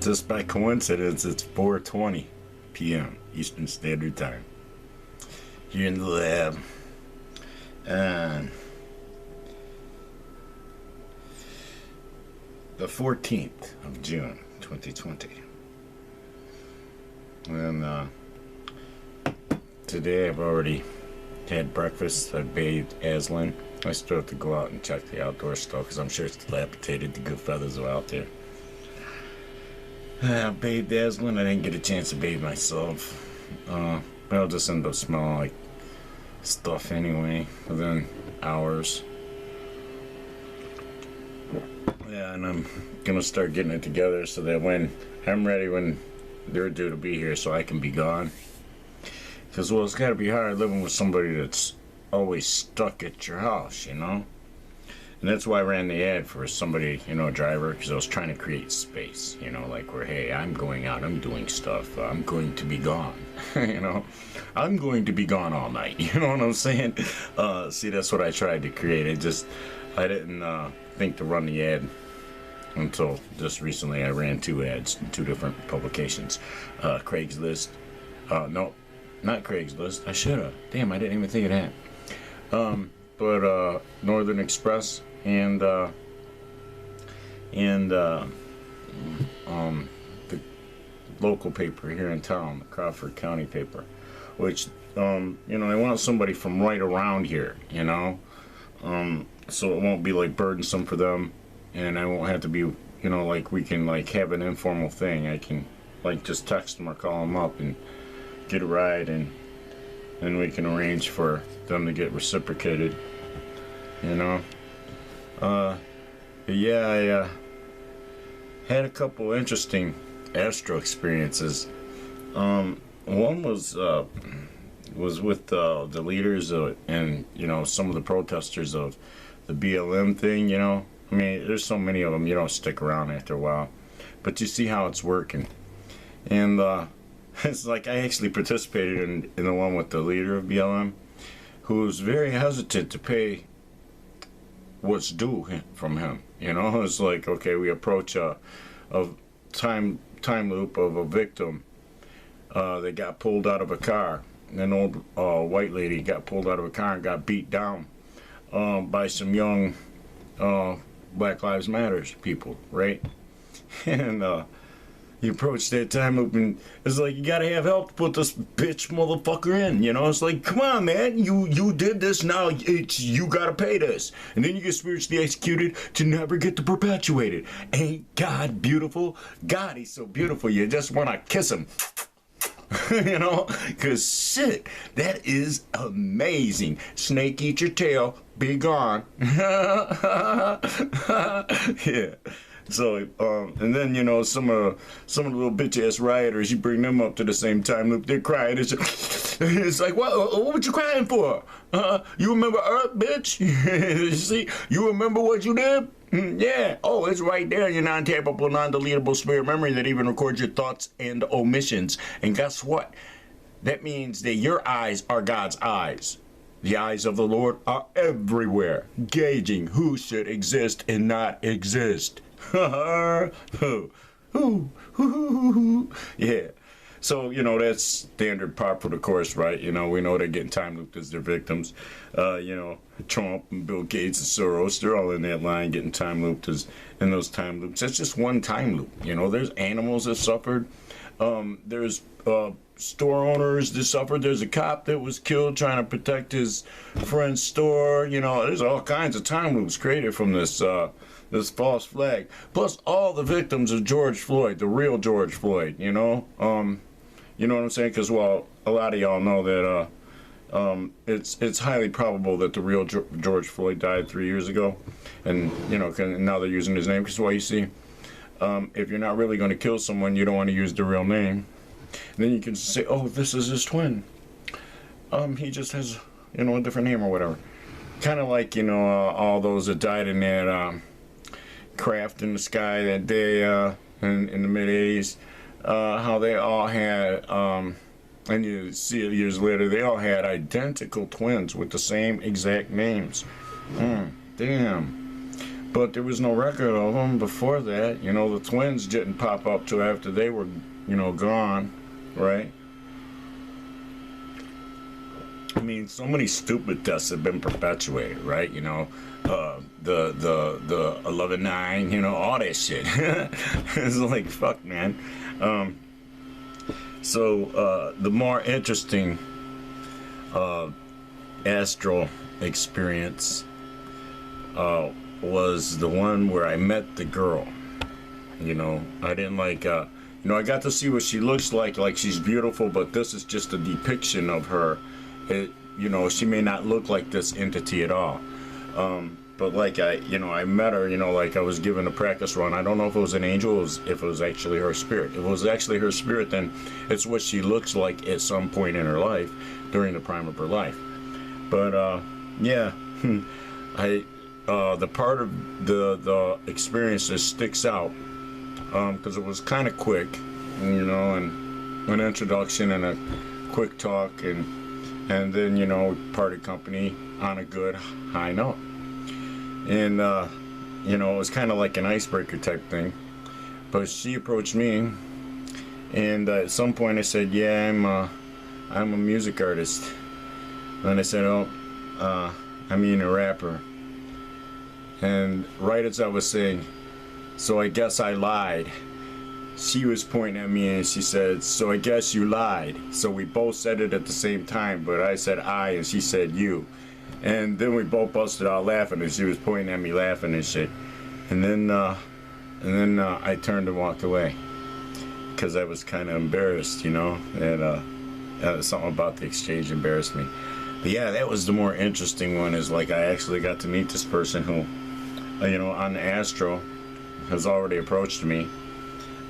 Just by coincidence, it's 4:20 p.m. Eastern Standard Time here in the lab. And the 14th of June, 2020. And today I've already had breakfast. I bathed Aslan. I still have to go out and check the outdoor stuff because I'm sure it's dilapidated. The good feathers are out there. I bathed Aslan. I didn't get a chance to bathe myself. But I'll just end up smelling like stuff anyway within hours. Yeah, and I'm gonna start getting it together so that when I'm ready, when they're due to be here, so I can be gone. Because, well, it's gotta be hard living with somebody that's always stuck at your house, you know? And that's why I ran the ad for somebody, you know, a driver, because I was trying to create space, you know, like where, hey, I'm going out, I'm doing stuff, I'm going to be gone, you know? I'm going to be gone all night, you know what I'm saying? See, that's what I tried to create. I didn't think to run the ad until just recently. I ran two ads in two different publications. Craigslist. No, not Craigslist. I should have. Damn, I didn't even think of that. But Northern Express and the local paper here in town, the Crawford County paper, which you know, I want somebody from right around here, you know, so it won't be like burdensome for them, and I won't have to be, you know, like we can like have an informal thing. I can like just text them or call them up and get a ride, and then we can arrange for them to get reciprocated, you know. Yeah, I had a couple interesting Astral experiences. One was with the leaders and, you know, some of the protesters of the BLM thing, you know. I mean, there's so many of them, you don't stick around after a while, but you see how it's working. And it's like I actually participated in the one with the leader of BLM, who was very hesitant to pay what's due from him. You know, it's like, okay, we approach a time loop of a victim that got pulled out of a car. An old white lady got pulled out of a car and got beat down by some young Black Lives Matters people, right? And you approach that time loop and it's like, you gotta have help to put this bitch motherfucker in, you know? It's like, come on, man, you did this, now you gotta pay this. And then you get spiritually executed to never get to perpetuate it. Ain't God beautiful? God, he's so beautiful, you just wanna kiss him. You know? Because shit, that is amazing. Snake eat your tail, be gone. Yeah. So, and then, you know, some of the little bitch-ass rioters, you bring them up to the same time loop, they're crying. It's like, what you crying for? You remember Earth, bitch? You see, you remember what you did? Yeah. Oh, it's right there in your non-tappable, non-deletable spirit memory that even records your thoughts and omissions. And guess what? That means that your eyes are God's eyes. The eyes of the Lord are everywhere, gauging who should exist and not exist. Yeah. So, you know, that's standard pop for the course, right? You know, we know they're getting time looped as their victims. You know, Trump and Bill Gates and Soros, they're all in that line getting time looped as in those time loops. That's just one time loop. You know, there's animals that suffered. There's store owners that suffered. There's a cop that was killed trying to protect his friend's store. You know, there's all kinds of time loops created from this false flag. Plus all the victims of George Floyd, the real George Floyd, you know? You know what I'm saying? Because, well, a lot of y'all know that it's highly probable that the real George Floyd died 3 years ago. And, you know, now they're using his name. Because, well, you see, if you're not really going to kill someone, you don't want to use the real name. And then you can say, oh, this is his twin. He just has, you know, a different name or whatever. Kind of like, you know, all those that died in that craft in the sky that day in the mid-'80s. How they all had, and you see it years later, they all had identical twins with the same exact names. Damn. But there was no record of them before that. You know, the twins didn't pop up till after they were, you know, gone, right? I mean, so many stupid deaths have been perpetuated, right? You know, the 11-9, you know, all that shit. It's like, fuck, man. So the more interesting astral experience was the one where I met the girl. You know, I didn't like, you know, I got to see what she looks like she's beautiful, but this is just a depiction of her. You know, she may not look like this entity at all. But like I met her, you know, like I was given a practice run. I don't know if it was an angel or if it was actually her spirit. If it was actually her spirit, then it's what she looks like at some point in her life during the prime of her life. But yeah, the part of the experience that sticks out, because it was kind of quick, you know, and an introduction and a quick talk, and then, you know, parted company on a good high note. And you know, it was kind of like an icebreaker type thing. But she approached me, and at some point I said, yeah, I'm a music artist. And I said, oh, I mean a rapper. And right as I was saying, so I guess I lied, she was pointing at me and she said, so I guess you lied. So we both said it at the same time, but I said I and she said you. And then we both busted out laughing, and she was pointing at me laughing and shit. And then I turned and walked away because I was kind of embarrassed, you know. And something about the exchange embarrassed me. But yeah, that was the more interesting one. Is like I actually got to meet this person who, you know, on the Astral, has already approached me.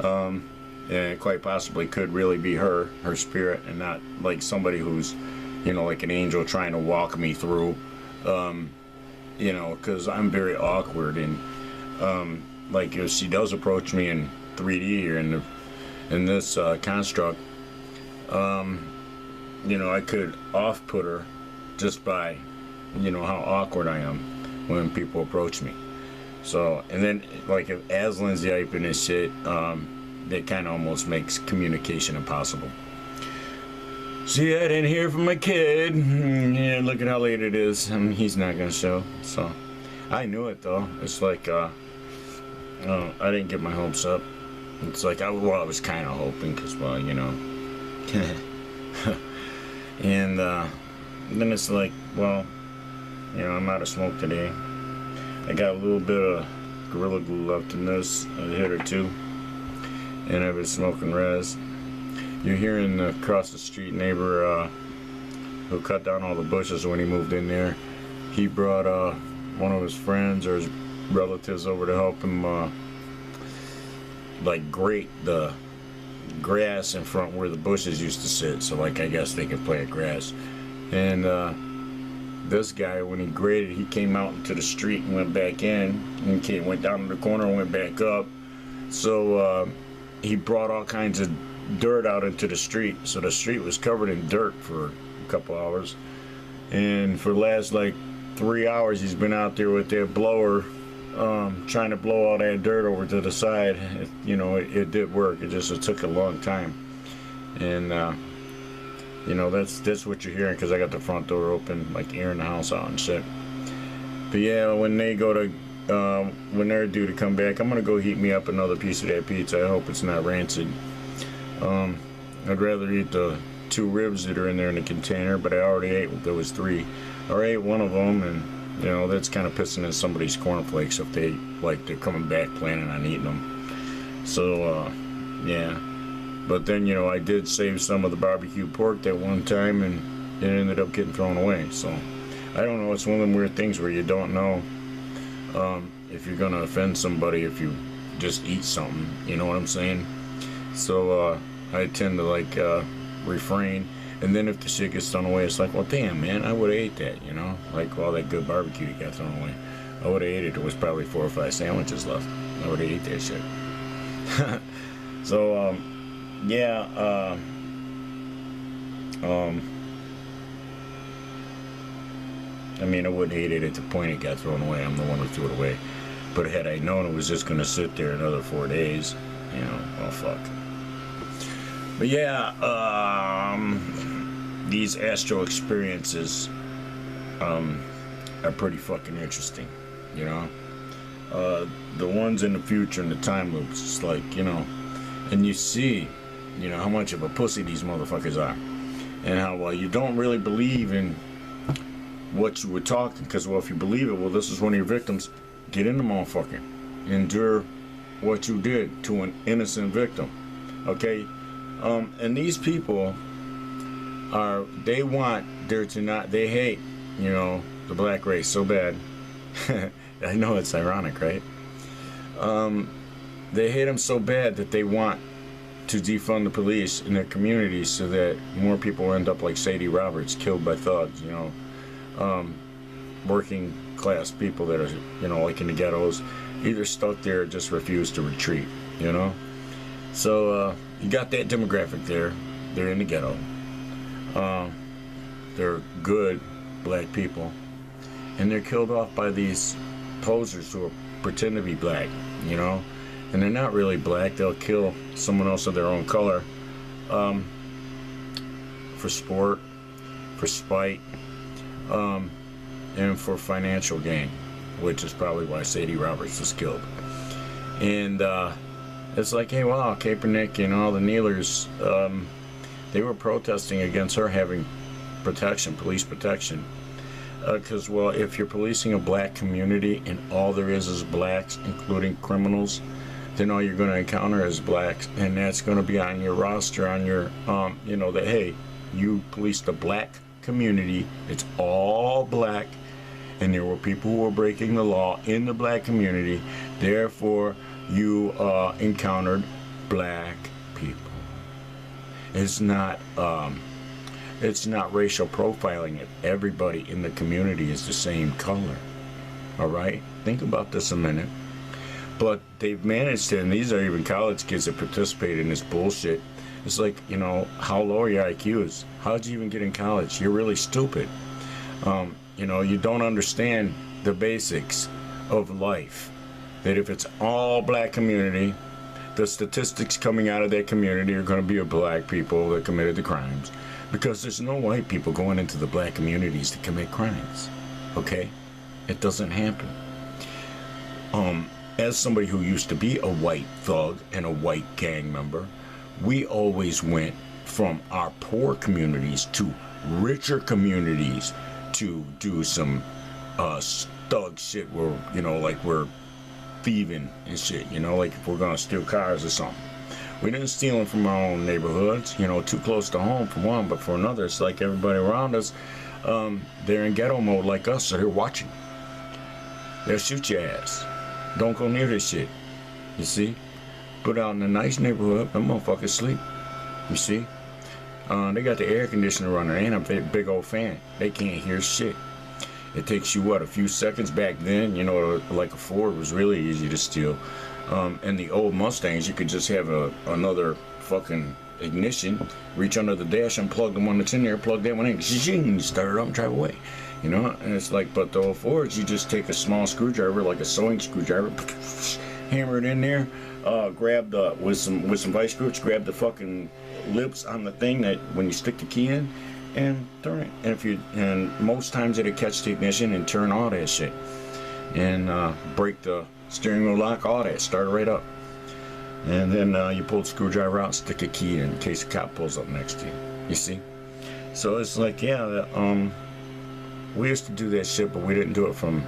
And it quite possibly could really be her spirit, and not like somebody who's, you know, like an angel trying to walk me through, you know, because I'm very awkward, and like if she does approach me in 3D or in this construct, you know, I could off-put her just by, you know, how awkward I am when people approach me. So, and then like if Aslan's yiping and shit, that kind of almost makes communication impossible. So yeah, I didn't hear from my kid. Yeah, look at how late it is. I mean, he's not gonna show. So I knew it though. It's like I didn't get my hopes up. It's like I was kind of hoping, because, well, you know. And then it's like, well, you know, I'm out of smoke today. I got a little bit of Gorilla Glue left in this, a hit or two, and I've been smoking res. You're hearing the across the street neighbor who cut down all the bushes when he moved in there. He brought one of his friends or his relatives over to help him like grate the grass in front where the bushes used to sit, so like I guess they could play at grass. And this guy, when he graded, he came out into the street and went back in, and went down to the corner and went back up. So he brought all kinds of dirt out into the street, so the street was covered in dirt for a couple hours. And for the last like 3 hours he's been out there with that blower, trying to blow all that dirt over to the side. You know, it did work. It took a long time. And you know, that's what you're hearing, because I got the front door open, like airing the house out and shit. But yeah, when they go to when they're due to come back, I'm gonna go heat me up another piece of that pizza. I hope it's not rancid. I'd rather eat the 2 ribs that are in there in the container, but I already ate. There was 3. I already ate one of them, and you know, that's kind of pissing in somebody's cornflakes if they, like, they're coming back planning on eating them. So yeah. But then, you know, I did save some of the barbecue pork that one time, and it ended up getting thrown away. So I don't know. It's one of them weird things where you don't know if you're gonna offend somebody if you just eat something. You know what I'm saying? So I tend to like refrain. And then if the shit gets thrown away, it's like, well, damn, man, I would have ate that, you know? Like all that good barbecue that got thrown away. I would have ate it. There was probably 4 or 5 sandwiches left. I would have ate that shit. So, yeah, I mean, I wouldn't hate it at the point it got thrown away. I'm the one who threw it away. But had I known it was just going to sit there another 4 days, you know, oh fuck. But yeah, these astral experiences are pretty fucking interesting, you know. The ones in the future and the time loops, it's like, you know, and you see, you know, how much of a pussy these motherfuckers are, and how, well, you don't really believe in what you were talking, because, well, if you believe it, well, this is one of your victims, get in the motherfucker, endure what you did to an innocent victim, okay? And these people are, they want there to not, they hate, you know, the black race so bad. I know it's ironic, right? They hate them so bad that they want to defund the police in their communities so that more people end up like Sadie Roberts, killed by thugs, you know. Working class people that are, you know, like in the ghettos, either stuck there or just refuse to retreat, you know. So you got that demographic there. They're in the ghetto. They're good black people, and they're killed off by these posers who pretend to be black, you know, and they're not really black. They'll kill someone else of their own color for sport, for spite, and for financial gain, which is probably why Sadie Roberts was killed. And it's like, hey, wow, Kaepernick and all the kneelers, they were protesting against her having protection, police protection. Because, well, if you're policing a black community and all there is blacks, including criminals, then all you're going to encounter is blacks, and that's going to be on your roster, on your, you know, that, hey, you policed a black community, it's all black, and there were people who were breaking the law in the black community, therefore you encountered black people. It's not racial profiling if everybody in the community is the same color. All right, think about this a minute. But they've managed to, and these are even college kids that participate in this bullshit. It's like, you know, how low are your IQs? How'd you even get in college? You're really stupid. You know, you don't understand the basics of life. That if it's all black community, the statistics coming out of that community are going to be of black people that committed the crimes. Because there's no white people going into the black communities to commit crimes. Okay? It doesn't happen. As somebody who used to be a white thug and a white gang member, we always went from our poor communities to richer communities to do some thug shit where, you know, like we're thieving and shit, you know, like if we're gonna steal cars or something. We didn't steal them from our own neighborhoods, you know, too close to home for one, but for another, it's like everybody around us, they're in ghetto mode like us, so they're watching. They'll shoot your ass. Don't go near this shit, you see? But out in a nice neighborhood, them motherfuckers sleep, you see? They got the air conditioner running, ain't a big old fan. They can't hear shit. It takes you, what, a few seconds back then, you know, like a Ford was really easy to steal. And the old Mustangs, you could just have another fucking ignition, reach under the dash, unplug the one that's in there, plug that one in, start it up and drive away. You know, and it's like, but the old Fords, you just take a small screwdriver, like a sewing screwdriver, hammer it in there, grab the, with some vice grips, grab the fucking lips on the thing that when you stick the key in, and turn it. And most times it'll catch the ignition and turn all that shit. And break the steering wheel lock, all that, start it right up. And then you pull the screwdriver out, stick a key in case the cop pulls up next to you. You see? So it's like, yeah, we used to do that shit, but we didn't do it from,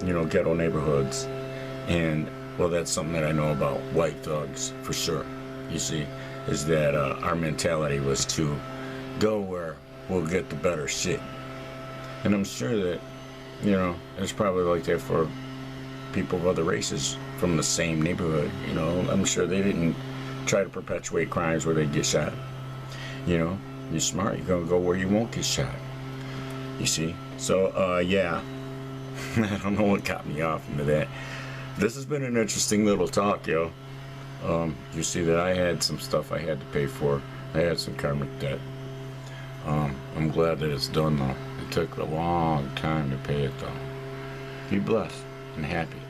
you know, ghetto neighborhoods. And, well, that's something that I know about white thugs, for sure, you see, is that our mentality was to go where we'll get the better shit. And I'm sure that, you know, it's probably like that for people of other races from the same neighborhood, you know. I'm sure they didn't try to perpetuate crimes where they get shot. You know, you're smart, you're gonna go where you won't get shot. You see? So, yeah. I don't know what got me off into that. This has been an interesting little talk, yo. You see that I had some stuff I had to pay for. I had some karmic debt. I'm glad that it's done, though. It took a long time to pay it, though. Be blessed. and happy.